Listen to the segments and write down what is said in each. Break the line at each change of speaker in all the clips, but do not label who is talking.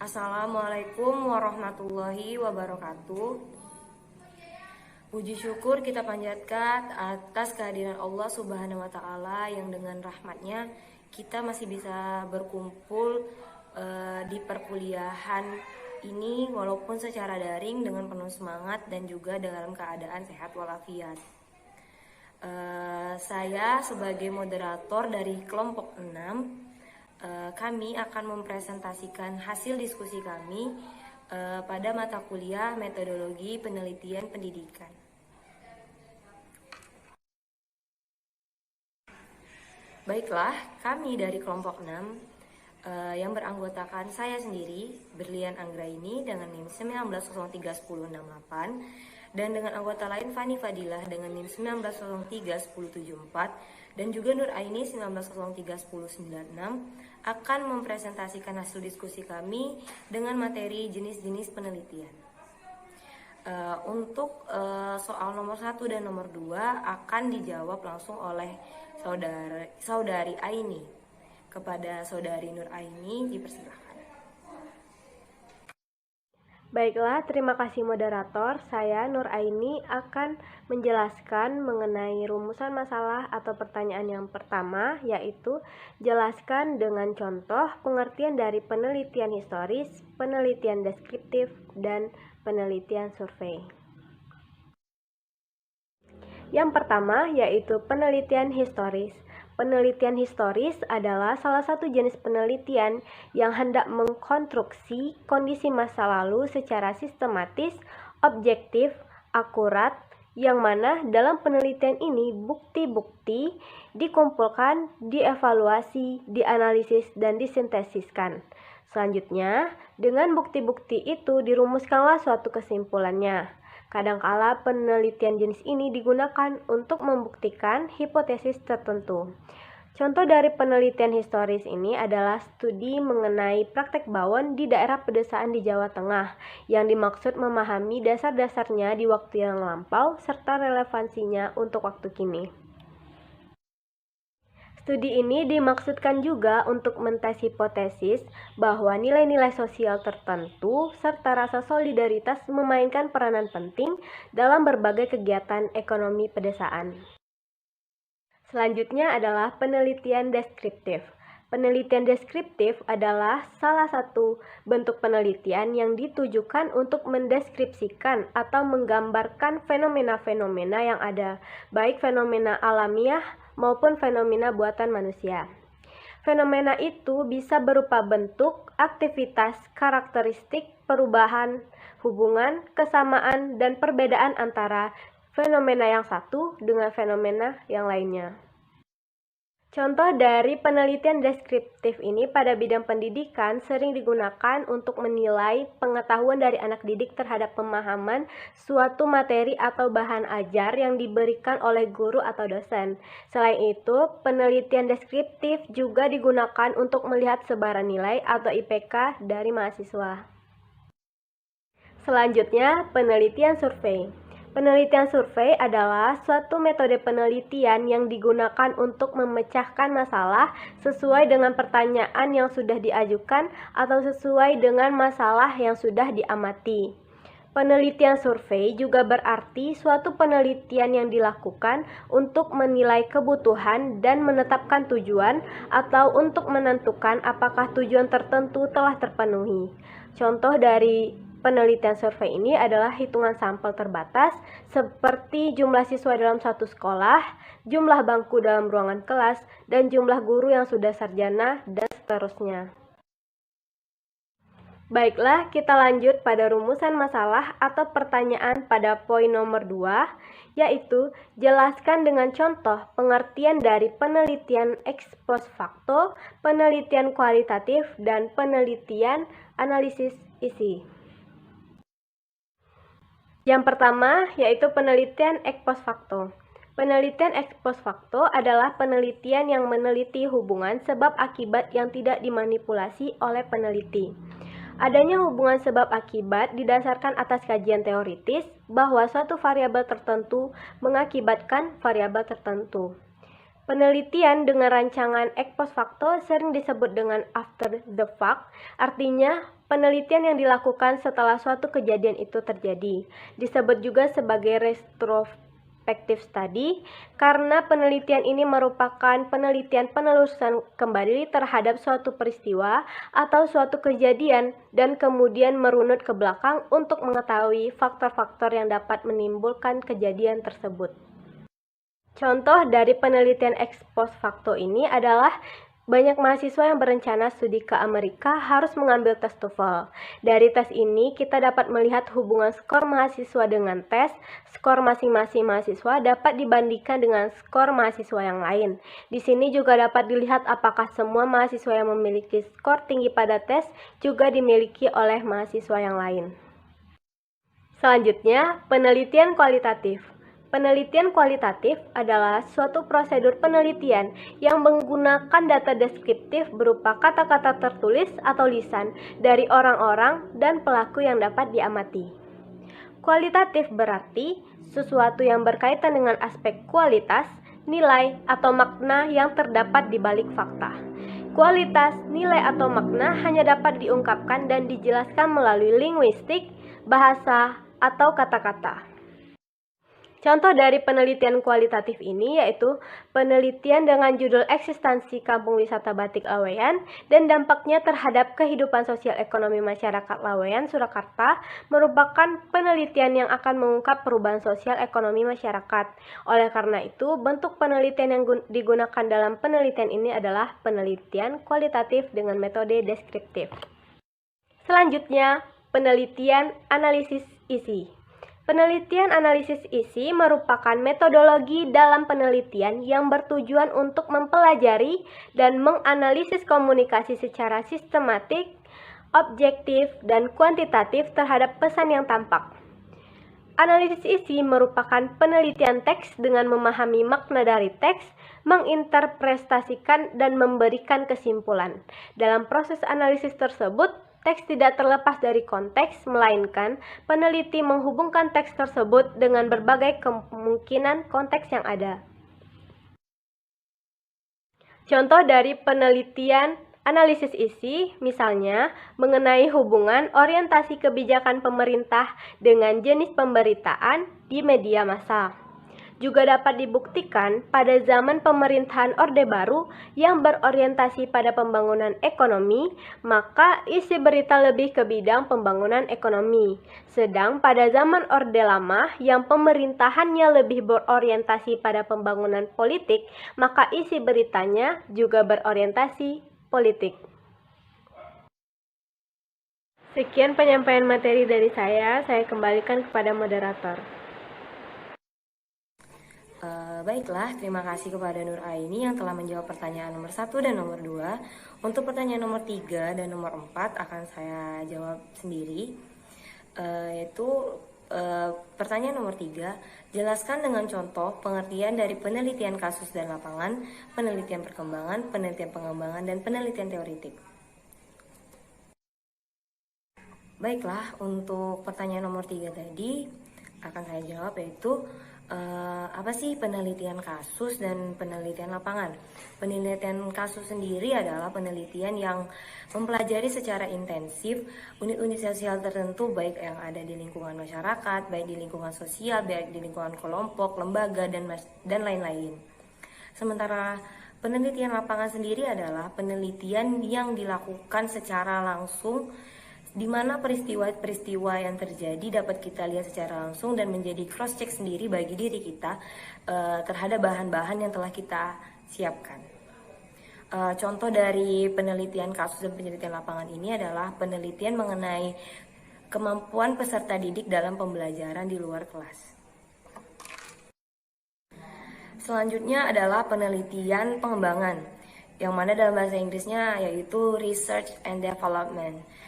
Assalamualaikum warahmatullahi wabarakatuh. Puji syukur kita panjatkan atas kehadiran Allah Subhanahu wa Ta'ala yang dengan rahmatnya kita masih bisa berkumpul di perkuliahan ini walaupun secara daring dengan penuh semangat dan juga dalam keadaan sehat walafiat. Saya sebagai moderator dari kelompok 6, kami akan mempresentasikan hasil diskusi kami pada mata kuliah metodologi penelitian pendidikan. Baiklah, kami dari kelompok 6 yang beranggotakan saya sendiri, Berlian Anggraini dengan NIM 19031068 dan dengan anggota lain Fani Fadilah dengan NIM 19031074 dan juga Nur Aini 19031096 akan mempresentasikan hasil diskusi kami dengan materi jenis-jenis penelitian. Untuk soal nomor 1 dan nomor 2 akan dijawab langsung oleh saudari Aini. Kepada saudari Nur Aini dipersilakan.
Baiklah, terima kasih moderator. Saya Nur Aini akan menjelaskan mengenai rumusan masalah atau pertanyaan yang pertama, yaitu jelaskan dengan contoh pengertian dari penelitian historis, penelitian deskriptif, dan penelitian survei. Yang pertama yaitu penelitian historis. Penelitian historis adalah salah satu jenis penelitian yang hendak mengkonstruksi kondisi masa lalu secara sistematis, objektif, akurat, yang mana dalam penelitian ini bukti-bukti dikumpulkan, dievaluasi, dianalisis, dan disintesiskan. Selanjutnya, dengan bukti-bukti itu dirumuskanlah suatu kesimpulannya. Kadangkala penelitian jenis ini digunakan untuk membuktikan hipotesis tertentu. Contoh dari penelitian historis ini adalah studi mengenai praktek bawon di daerah pedesaan di Jawa Tengah, yang dimaksud memahami dasar-dasarnya di waktu yang lampau serta relevansinya untuk waktu kini. Studi ini dimaksudkan juga untuk mentes hipotesis bahwa nilai-nilai sosial tertentu serta rasa solidaritas memainkan peranan penting dalam berbagai kegiatan ekonomi pedesaan. Selanjutnya adalah penelitian deskriptif. Penelitian deskriptif adalah salah satu bentuk penelitian yang ditujukan untuk mendeskripsikan atau menggambarkan fenomena-fenomena yang ada, baik fenomena alamiah maupun fenomena buatan manusia. Fenomena itu bisa berupa bentuk, aktivitas, karakteristik, perubahan, hubungan, kesamaan, dan perbedaan antara fenomena yang satu dengan fenomena yang lainnya. Contoh dari penelitian deskriptif ini pada bidang pendidikan sering digunakan untuk menilai pengetahuan dari anak didik terhadap pemahaman suatu materi atau bahan ajar yang diberikan oleh guru atau dosen. Selain itu, penelitian deskriptif juga digunakan untuk melihat sebaran nilai atau IPK dari mahasiswa. Selanjutnya, penelitian survei. Penelitian survei adalah suatu metode penelitian yang digunakan untuk memecahkan masalah sesuai dengan pertanyaan yang sudah diajukan atau sesuai dengan masalah yang sudah diamati. Penelitian survei juga berarti suatu penelitian yang dilakukan untuk menilai kebutuhan dan menetapkan tujuan atau untuk menentukan apakah tujuan tertentu telah terpenuhi. Contoh dari penelitian survei ini adalah hitungan sampel terbatas seperti jumlah siswa dalam satu sekolah, jumlah bangku dalam ruangan kelas, dan jumlah guru yang sudah sarjana, dan seterusnya. Baiklah, kita lanjut pada rumusan masalah atau pertanyaan pada poin nomor 2, yaitu jelaskan dengan contoh pengertian dari penelitian ex post facto, penelitian kualitatif, dan penelitian analisis isi. Yang pertama yaitu penelitian ex post facto. Penelitian ex post facto adalah penelitian yang meneliti hubungan sebab akibat yang tidak dimanipulasi oleh peneliti. Adanya hubungan sebab akibat didasarkan atas kajian teoritis bahwa suatu variabel tertentu mengakibatkan variabel tertentu. Penelitian dengan rancangan ex post facto sering disebut dengan after the fact, artinya penelitian yang dilakukan setelah suatu kejadian itu terjadi. Disebut juga sebagai retrospective study karena penelitian ini merupakan penelitian penelusuran kembali terhadap suatu peristiwa atau suatu kejadian dan kemudian merunut ke belakang untuk mengetahui faktor-faktor yang dapat menimbulkan kejadian tersebut. Contoh dari penelitian ex post facto ini adalah banyak mahasiswa yang berencana studi ke Amerika harus mengambil tes TOEFL. Dari tes ini kita dapat melihat hubungan skor mahasiswa dengan tes. Skor masing-masing mahasiswa dapat dibandingkan dengan skor mahasiswa yang lain. Di sini juga dapat dilihat apakah semua mahasiswa yang memiliki skor tinggi pada tes juga dimiliki oleh mahasiswa yang lain. Selanjutnya, penelitian kualitatif. Penelitian kualitatif adalah suatu prosedur penelitian yang menggunakan data deskriptif berupa kata-kata tertulis atau lisan dari orang-orang dan pelaku yang dapat diamati. Kualitatif berarti sesuatu yang berkaitan dengan aspek kualitas, nilai, atau makna yang terdapat di balik fakta. Kualitas, nilai, atau makna hanya dapat diungkapkan dan dijelaskan melalui linguistik, bahasa, atau kata-kata. Contoh dari penelitian kualitatif ini yaitu penelitian dengan judul Eksistensi Kampung Wisata Batik Laweyan dan dampaknya terhadap kehidupan sosial ekonomi masyarakat Laweyan, Surakarta merupakan penelitian yang akan mengungkap perubahan sosial ekonomi masyarakat. Oleh karena itu, bentuk penelitian yang digunakan dalam penelitian ini adalah penelitian kualitatif dengan metode deskriptif. Selanjutnya, penelitian analisis isi. Penelitian analisis isi merupakan metodologi dalam penelitian yang bertujuan untuk mempelajari dan menganalisis komunikasi secara sistematik, objektif, dan kuantitatif terhadap pesan yang tampak. Analisis isi merupakan penelitian teks dengan memahami makna dari teks, menginterpretasikan, dan memberikan kesimpulan. Dalam proses analisis tersebut, teks tidak terlepas dari konteks, melainkan peneliti menghubungkan teks tersebut dengan berbagai kemungkinan konteks yang ada. Contoh dari penelitian analisis isi, misalnya mengenai hubungan orientasi kebijakan pemerintah dengan jenis pemberitaan di media massa. Juga dapat dibuktikan pada zaman pemerintahan Orde Baru yang berorientasi pada pembangunan ekonomi, maka isi berita lebih ke bidang pembangunan ekonomi. Sedang pada zaman Orde Lama yang pemerintahannya lebih berorientasi pada pembangunan politik, maka isi beritanya juga berorientasi politik. Sekian penyampaian materi dari saya kembalikan kepada moderator.
Baiklah, terima kasih kepada Nur Aini yang telah menjawab pertanyaan nomor 1 dan nomor 2. Untuk pertanyaan nomor 3 dan nomor 4 akan saya jawab sendiri. Pertanyaan nomor 3, jelaskan dengan contoh pengertian dari penelitian kasus dan lapangan, penelitian perkembangan, penelitian pengembangan, dan penelitian teoritik. Baiklah, untuk pertanyaan nomor 3 tadi akan saya jawab yaitu apa sih penelitian kasus dan penelitian lapangan? Penelitian kasus sendiri adalah penelitian yang mempelajari secara intensif unit-unit sosial tertentu, baik yang ada di lingkungan masyarakat, baik di lingkungan sosial, baik di lingkungan kelompok, lembaga, dan lain-lain. Sementara penelitian lapangan sendiri adalah penelitian yang dilakukan secara langsung, di mana peristiwa-peristiwa yang terjadi dapat kita lihat secara langsung dan menjadi cross-check sendiri bagi diri kita terhadap bahan-bahan yang telah kita siapkan. Contoh dari penelitian kasus dan penelitian lapangan ini adalah penelitian mengenai kemampuan peserta didik dalam pembelajaran di luar kelas. Selanjutnya adalah penelitian pengembangan, yang mana dalam bahasa Inggrisnya yaitu Research and Development.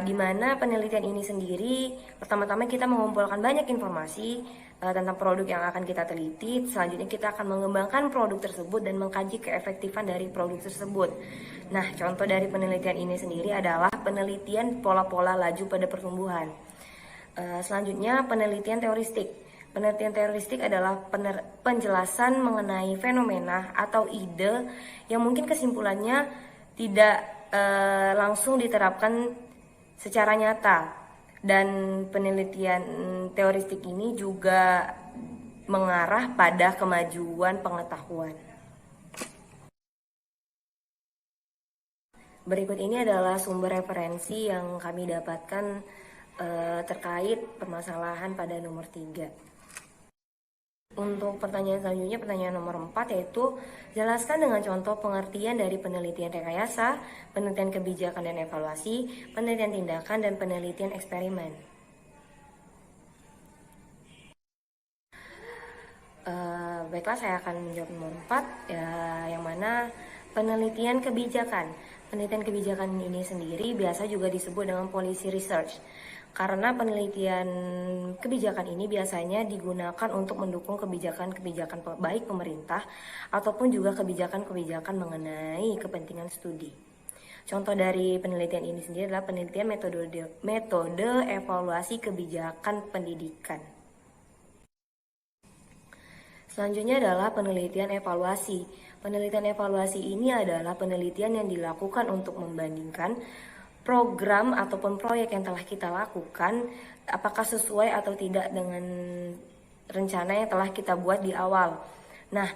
Di mana penelitian ini sendiri pertama-tama kita mengumpulkan banyak informasi tentang produk yang akan kita teliti. Selanjutnya kita akan mengembangkan produk tersebut dan mengkaji keefektifan dari produk tersebut. Nah, contoh dari penelitian ini sendiri adalah penelitian pola-pola laju pada pertumbuhan. Selanjutnya penelitian teoristik. Penelitian teoristik adalah penjelasan mengenai fenomena atau ide yang mungkin kesimpulannya tidak langsung diterapkan secara nyata. Dan penelitian teoristik ini juga mengarah pada kemajuan pengetahuan. Berikut ini adalah sumber referensi yang kami dapatkan terkait permasalahan pada nomor 3. Untuk pertanyaan selanjutnya, pertanyaan nomor 4, yaitu jelaskan dengan contoh pengertian dari penelitian rekayasa, penelitian kebijakan dan evaluasi, penelitian tindakan, dan penelitian eksperimen. Baiklah, saya akan menjawab nomor 4, yang mana penelitian kebijakan. Penelitian kebijakan ini sendiri biasa juga disebut dengan policy research. Karena penelitian kebijakan ini biasanya digunakan untuk mendukung kebijakan-kebijakan baik pemerintah ataupun juga kebijakan-kebijakan mengenai kepentingan studi. Contoh dari penelitian ini sendiri adalah penelitian metode evaluasi kebijakan pendidikan. Selanjutnya adalah penelitian evaluasi. Penelitian evaluasi ini adalah penelitian yang dilakukan untuk membandingkan program ataupun proyek yang telah kita lakukan apakah sesuai atau tidak dengan rencana yang telah kita buat di awal. Nah,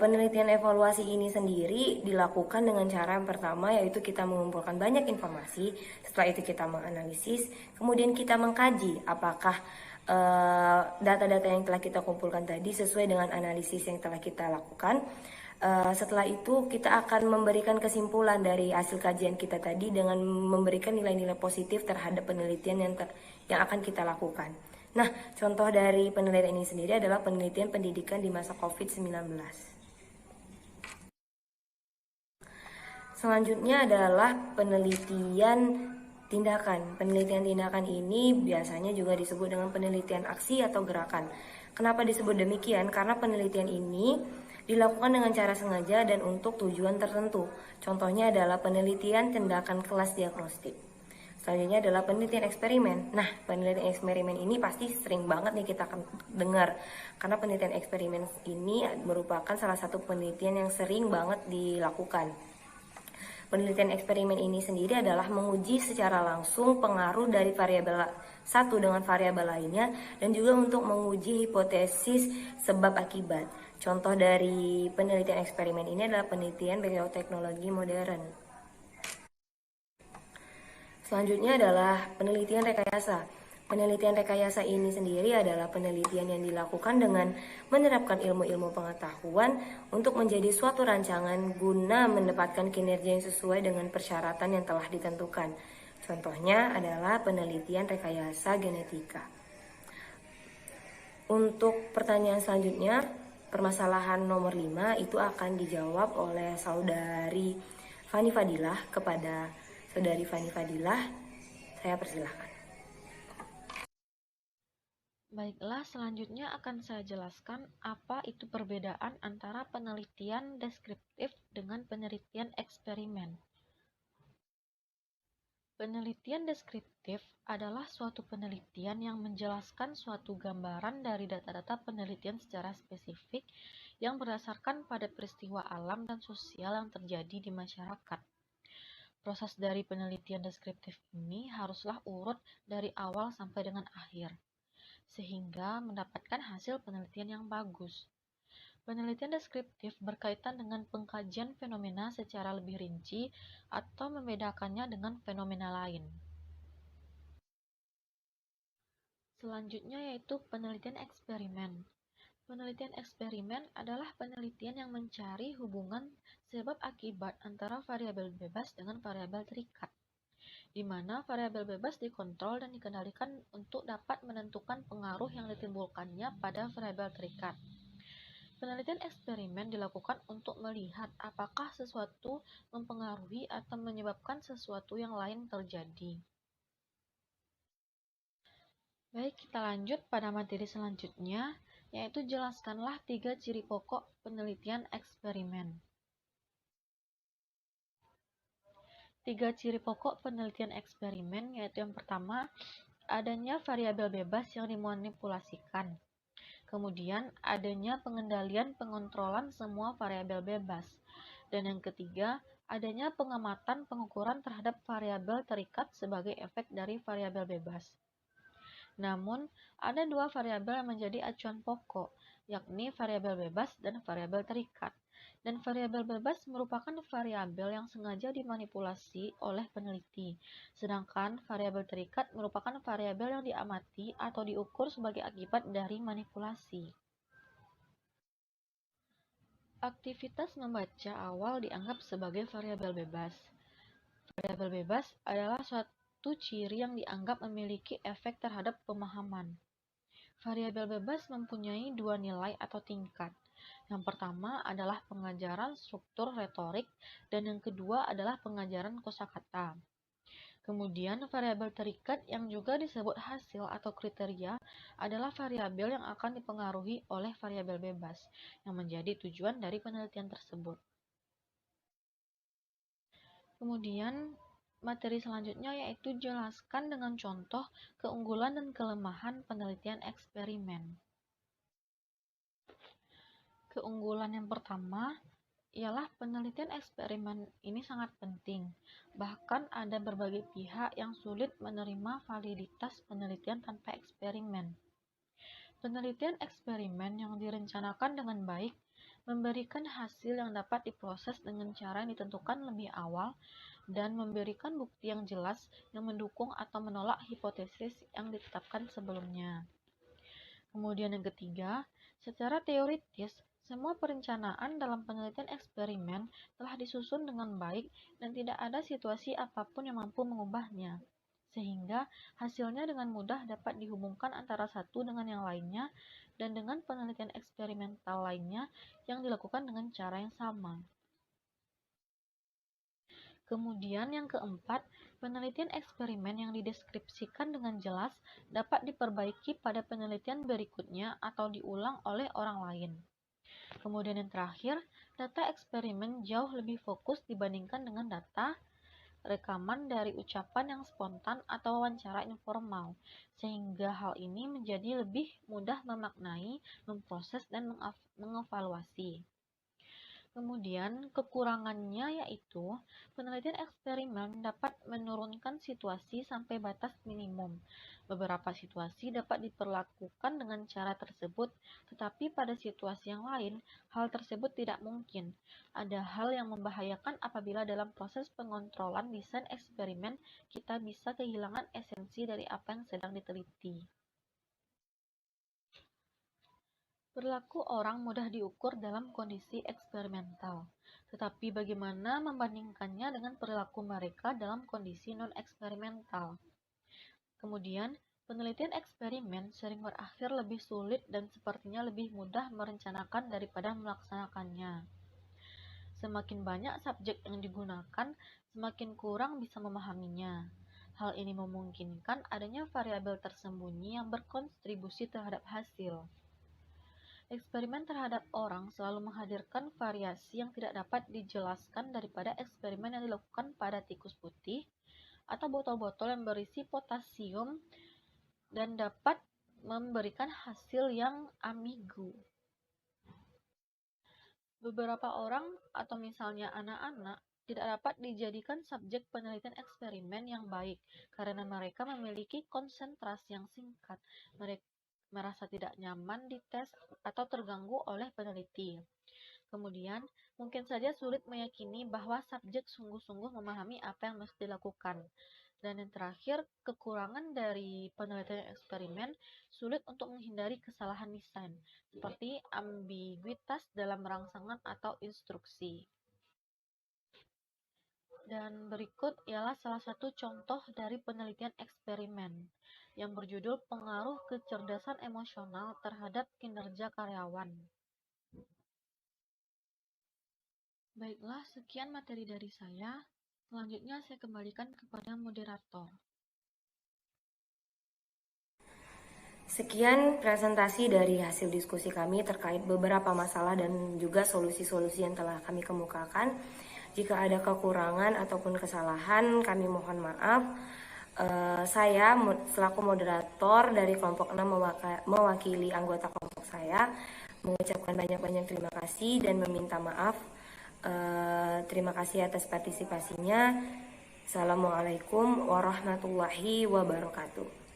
penelitian evaluasi ini sendiri dilakukan dengan cara yang pertama, yaitu kita mengumpulkan banyak informasi. Setelah itu kita menganalisis, kemudian kita mengkaji apakah data-data yang telah kita kumpulkan tadi sesuai dengan analisis yang telah kita lakukan. Setelah itu kita akan memberikan kesimpulan dari hasil kajian kita tadi dengan memberikan nilai-nilai positif terhadap penelitian yang akan kita lakukan. Nah, contoh dari penelitian ini sendiri adalah penelitian pendidikan di masa COVID-19. Selanjutnya adalah penelitian tindakan. Penelitian tindakan ini biasanya juga disebut dengan penelitian aksi atau gerakan. Kenapa disebut demikian? Karena penelitian ini dilakukan dengan cara sengaja dan untuk tujuan tertentu. Contohnya adalah penelitian tindakan kelas diagnostik. Selanjutnya adalah penelitian eksperimen. Nah, penelitian eksperimen ini pasti sering banget nih kita akan dengar. Karena penelitian eksperimen ini merupakan salah satu penelitian yang sering banget dilakukan. Penelitian eksperimen ini sendiri adalah menguji secara langsung pengaruh dari variabel satu dengan variabel lainnya dan juga untuk menguji hipotesis sebab akibat. Contoh dari penelitian eksperimen ini adalah penelitian bioteknologi modern. Selanjutnya adalah penelitian rekayasa. Penelitian rekayasa ini sendiri adalah penelitian yang dilakukan dengan menerapkan ilmu-ilmu pengetahuan untuk menjadi suatu rancangan guna mendapatkan kinerja yang sesuai dengan persyaratan yang telah ditentukan. Contohnya adalah penelitian rekayasa genetika. Untuk pertanyaan selanjutnya, permasalahan nomor 5 itu akan dijawab oleh saudari Fani Fadilah. Kepada saudari Fani Fadilah, saya persilahkan.
Baiklah, selanjutnya akan saya jelaskan apa itu perbedaan antara penelitian deskriptif dengan penelitian eksperimen. Penelitian deskriptif adalah suatu penelitian yang menjelaskan suatu gambaran dari data-data penelitian secara spesifik yang berdasarkan pada peristiwa alam dan sosial yang terjadi di masyarakat. Proses dari penelitian deskriptif ini haruslah urut dari awal sampai dengan akhir, sehingga mendapatkan hasil penelitian yang bagus. Penelitian deskriptif berkaitan dengan pengkajian fenomena secara lebih rinci atau membedakannya dengan fenomena lain. Selanjutnya yaitu penelitian eksperimen. Penelitian eksperimen adalah penelitian yang mencari hubungan sebab akibat antara variabel bebas dengan variabel terikat, di mana variabel bebas dikontrol dan dikendalikan untuk dapat menentukan pengaruh yang ditimbulkannya pada variabel terikat. Penelitian eksperimen dilakukan untuk melihat apakah sesuatu mempengaruhi atau menyebabkan sesuatu yang lain terjadi. Baik, kita lanjut pada materi selanjutnya, yaitu jelaskanlah 3 ciri pokok penelitian eksperimen. 3 ciri pokok penelitian eksperimen yaitu yang pertama, adanya variabel bebas yang dimanipulasikan. Kemudian, adanya pengendalian pengontrolan semua variabel bebas. Dan yang ketiga, adanya pengamatan pengukuran terhadap variabel terikat sebagai efek dari variabel bebas. Namun, ada dua variabel yang menjadi acuan pokok, yakni variabel bebas dan variabel terikat. Dan variabel bebas merupakan variabel yang sengaja dimanipulasi oleh peneliti, sedangkan variabel terikat merupakan variabel yang diamati atau diukur sebagai akibat dari manipulasi. Aktivitas membaca awal dianggap sebagai variabel bebas. Variabel bebas adalah suatu ciri yang dianggap memiliki efek terhadap pemahaman. Variabel bebas mempunyai dua nilai atau tingkat. Yang pertama adalah pengajaran struktur retorik dan yang kedua adalah pengajaran kosakata. Kemudian variabel terikat yang juga disebut hasil atau kriteria adalah variabel yang akan dipengaruhi oleh variabel bebas yang menjadi tujuan dari penelitian tersebut. Kemudian materi selanjutnya yaitu jelaskan dengan contoh keunggulan dan kelemahan penelitian eksperimen. Keunggulan yang pertama ialah penelitian eksperimen ini sangat penting. Bahkan ada berbagai pihak yang sulit menerima validitas penelitian tanpa eksperimen. Penelitian eksperimen yang direncanakan dengan baik memberikan hasil yang dapat diproses dengan cara yang ditentukan lebih awal dan memberikan bukti yang jelas yang mendukung atau menolak hipotesis yang ditetapkan sebelumnya. Kemudian yang ketiga, secara teoritis, semua perencanaan dalam penelitian eksperimen telah disusun dengan baik dan tidak ada situasi apapun yang mampu mengubahnya, sehingga hasilnya dengan mudah dapat dihubungkan antara satu dengan yang lainnya dan dengan penelitian eksperimental lainnya yang dilakukan dengan cara yang sama. Kemudian yang keempat, penelitian eksperimen yang dideskripsikan dengan jelas dapat diperbaiki pada penelitian berikutnya atau diulang oleh orang lain. Kemudian yang terakhir, data eksperimen jauh lebih fokus dibandingkan dengan data rekaman dari ucapan yang spontan atau wawancara informal, sehingga hal ini menjadi lebih mudah memaknai, memproses, dan mengevaluasi. Kemudian, kekurangannya yaitu penelitian eksperimen dapat menurunkan situasi sampai batas minimum. Beberapa situasi dapat diperlakukan dengan cara tersebut, tetapi pada situasi yang lain, hal tersebut tidak mungkin. Ada hal yang membahayakan apabila dalam proses pengontrolan desain eksperimen kita bisa kehilangan esensi dari apa yang sedang diteliti. Perilaku orang mudah diukur dalam kondisi eksperimental, tetapi bagaimana membandingkannya dengan perilaku mereka dalam kondisi non-eksperimental? Kemudian, penelitian eksperimen sering berakhir lebih sulit dan sepertinya lebih mudah merencanakan daripada melaksanakannya. Semakin banyak subjek yang digunakan, semakin kurang bisa memahaminya. Hal ini memungkinkan adanya variabel tersembunyi yang berkontribusi terhadap hasil. Eksperimen terhadap orang selalu menghadirkan variasi yang tidak dapat dijelaskan daripada eksperimen yang dilakukan pada tikus putih atau botol-botol yang berisi potasium dan dapat memberikan hasil yang ambigu. Beberapa orang atau misalnya anak-anak tidak dapat dijadikan subjek penelitian eksperimen yang baik karena mereka memiliki konsentrasi yang singkat. Mereka merasa tidak nyaman di tes atau terganggu oleh peneliti. Kemudian, mungkin saja sulit meyakini bahwa subjek sungguh-sungguh memahami apa yang mesti dilakukan. Dan yang terakhir, kekurangan dari penelitian eksperimen sulit untuk menghindari kesalahan desain, seperti ambiguitas dalam rangsangan atau instruksi. Dan berikut ialah salah satu contoh dari penelitian eksperimen yang berjudul Pengaruh Kecerdasan Emosional Terhadap Kinerja Karyawan. Baiklah, sekian materi dari saya. Selanjutnya saya kembalikan kepada moderator.
Sekian presentasi dari hasil diskusi kami terkait beberapa masalah dan juga solusi-solusi yang telah kami kemukakan. Jika ada kekurangan ataupun kesalahan, kami mohon maaf. Saya selaku moderator dari kelompok 6 mewakili anggota kelompok saya mengucapkan banyak-banyak terima kasih dan meminta maaf. Terima kasih atas partisipasinya. Assalamualaikum warahmatullahi wabarakatuh.